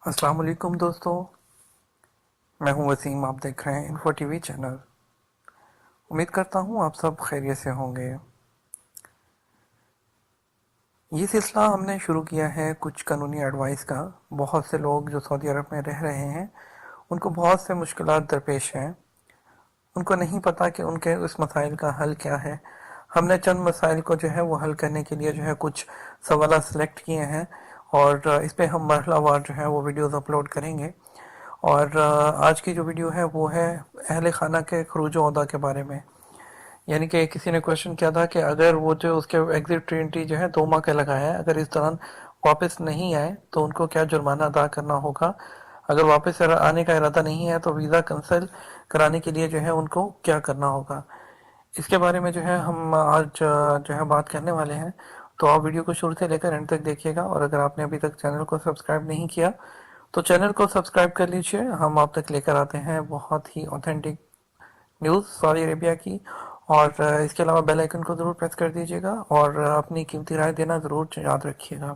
السلام علیکم دوستو، میں ہوں وسیم۔ آپ دیکھ رہے ہیں انفو ٹی وی چینل۔ امید کرتا ہوں آپ سب خیریت سے ہوں گے۔ یہ سلسلہ ہم نے شروع کیا ہے کچھ قانونی ایڈوائس کا۔ بہت سے لوگ جو سعودی عرب میں رہ رہے ہیں ان کو بہت سے مشکلات درپیش ہیں، ان کو نہیں پتہ کہ ان کے اس مسائل کا حل کیا ہے۔ ہم نے چند مسائل کو جو ہے وہ حل کرنے کے لیے جو ہے کچھ سوالات سلیکٹ کیے ہیں، اور اس پہ ہم مرحلہ وار جو ہے وہ ویڈیوز اپلوڈ کریں گے۔ اور آج کی جو ویڈیو ہے وہ ہے اہل خانہ کے خروج و عودہ کے بارے میں۔ یعنی کہ کسی نے کوشچن کیا تھا کہ اگر وہ جو اس کے ایگزٹ ٹرینٹی جو ہے 2 ماہ کا لگایا ہے، اگر اس دوران واپس نہیں آئے تو ان کو کیا جرمانہ ادا کرنا ہوگا، اگر واپس آنے کا ارادہ نہیں ہے تو ویزا کنسل کرانے کے لیے جو ہے ان کو کیا کرنا ہوگا۔ اس کے بارے میں جو ہے ہم آج جو ہے بات کرنے والے ہیں، تو آپ ویڈیو کو شروع سے لے کر اینڈ تک دیکھیے گا۔ اور اگر آپ نے ابھی تک چینل کو سبسکرائب نہیں کیا تو چینل کو سبسکرائب کر لیجئے۔ ہم آپ تک لے کر آتے ہیں بہت ہی اوتھینٹک نیوز سعودی عربیہ کی، اور اس کے علاوہ بیل آئیکن کو ضرور پریس کر دیجیے گا، اور اپنی قیمتی رائے دینا ضرور یاد رکھیے گا۔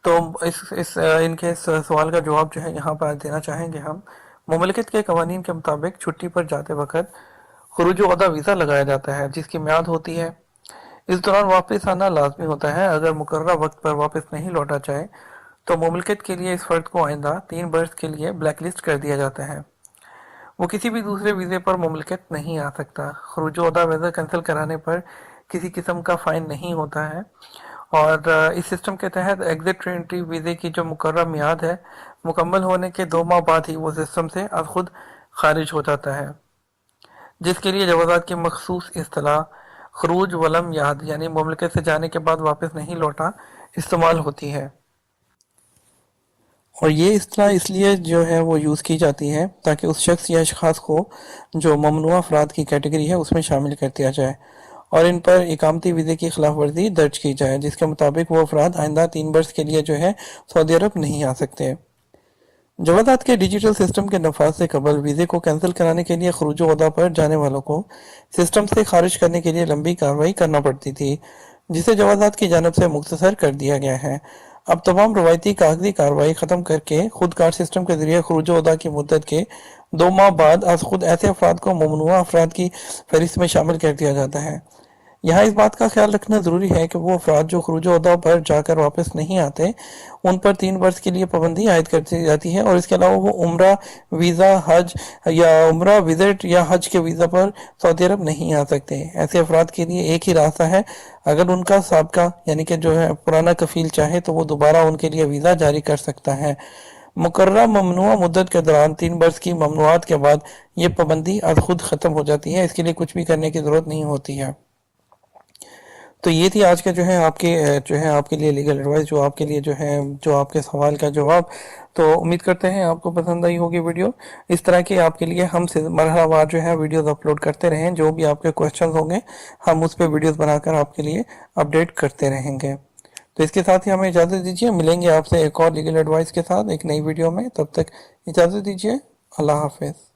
تو ان کے اس سوال کا جواب جو ہے یہاں پر دینا چاہیں گے ہم۔ مملکت کے قوانین کے مطابق چھٹی پر جاتے وقت خروج و عودہ ویزا لگایا جاتا ہے جس کی میعاد ہوتی ہے۔ اس دوران واپس آنا لازمی ہوتا ہے۔ اگر مقررہ وقت پر واپس نہیں لوٹا جائے تو مملکت کے لیے اس فرد کو آئندہ 3 برس کے لیے بلیک لسٹ کر دیا جاتا ہے۔ وہ کسی بھی دوسرے ویزے پر مملکت نہیں آ سکتا۔ خروج و عودہ ویزا کینسل کرانے پر کسی قسم کا فائن نہیں ہوتا ہے، اور اس سسٹم کے تحت ایگزٹ انٹری ویزے کی جو مقررہ میعاد ہے مکمل ہونے کے 2 ماہ بعد ہی وہ سسٹم سے از خود خارج ہو جاتا ہے، جس کے لیے جوازات کی مخصوص اصطلاح خروج ولم یاد یعنی مملکت سے جانے کے بعد واپس نہیں لوٹا استعمال ہوتی ہے۔ اور یہ اصطلاح اس لیے جو ہے وہ یوز کی جاتی ہے تاکہ اس شخص یا اشخاص کو جو ممنوع افراد کی کیٹیگری ہے اس میں شامل کر دیا جائے، اور ان پر اقامتی ویزے کی خلاف ورزی درج کی جائے، جس کے مطابق وہ افراد آئندہ 3 برس کے لیے جو ہے سعودی عرب نہیں آ سکتے۔ جوازات کے ڈیجیٹل سسٹم کے نفاذ سے قبل ویزے کو کینسل کرانے کے لیے خروج و عودہ پر جانے والوں کو سسٹم سے خارج کرنے کے لیے لمبی کارروائی کرنا پڑتی تھی، جسے جوازات کی جانب سے مختصر کر دیا گیا ہے۔ اب تمام روایتی کاغذی کارروائی ختم کر کے خود کار سسٹم کے ذریعے خروج و عودہ کی مدت کے 2 ماہ بعد از خود ایسے افراد کو ممنوعہ افراد کی فہرست میں شامل کر دیا جاتا ہے۔ یہاں اس بات کا خیال رکھنا ضروری ہے کہ وہ افراد جو خروج و عودہ پر جا کر واپس نہیں آتے ان پر 3 برس کے لیے پابندی عائد کر دی جاتی ہے، اور اس کے علاوہ وہ عمرہ ویزا حج یا عمرہ وزٹ یا حج کے ویزا پر سعودی عرب نہیں آ سکتے۔ ایسے افراد کے لیے ایک ہی راستہ ہے، اگر ان کا سابقہ یعنی کہ جو ہے پرانا کفیل چاہے تو وہ دوبارہ ان کے لیے ویزا جاری کر سکتا ہے۔ مقررہ ممنوع مدت کے دوران 3 برس کی ممنوعات کے بعد یہ پابندی از خود ختم ہو جاتی ہے، اس کے لیے کچھ بھی کرنے کی ضرورت نہیں ہوتی ہے۔ تو یہ تھی آج کا جو ہے آپ کے لیے لیگل ایڈوائس، جو آپ کے لیے جو آپ کے سوال کا جواب۔ تو امید کرتے ہیں آپ کو پسند آئی ہوگی ویڈیو۔ اس طرح کی آپ کے لیے ہم مرحلہ وار جو ہے ویڈیوز اپلوڈ کرتے رہیں، جو بھی آپ کے کویسچنز ہوں گے ہم اس پہ ویڈیوز بنا کر آپ کے لیے اپڈیٹ کرتے رہیں گے۔ تو اس کے ساتھ ہی ہمیں اجازت دیجیے، ملیں گے آپ سے ایک اور لیگل ایڈوائس کے ساتھ ایک نئی ویڈیو میں۔ تب تک اجازت دیجیے، اللہ حافظ۔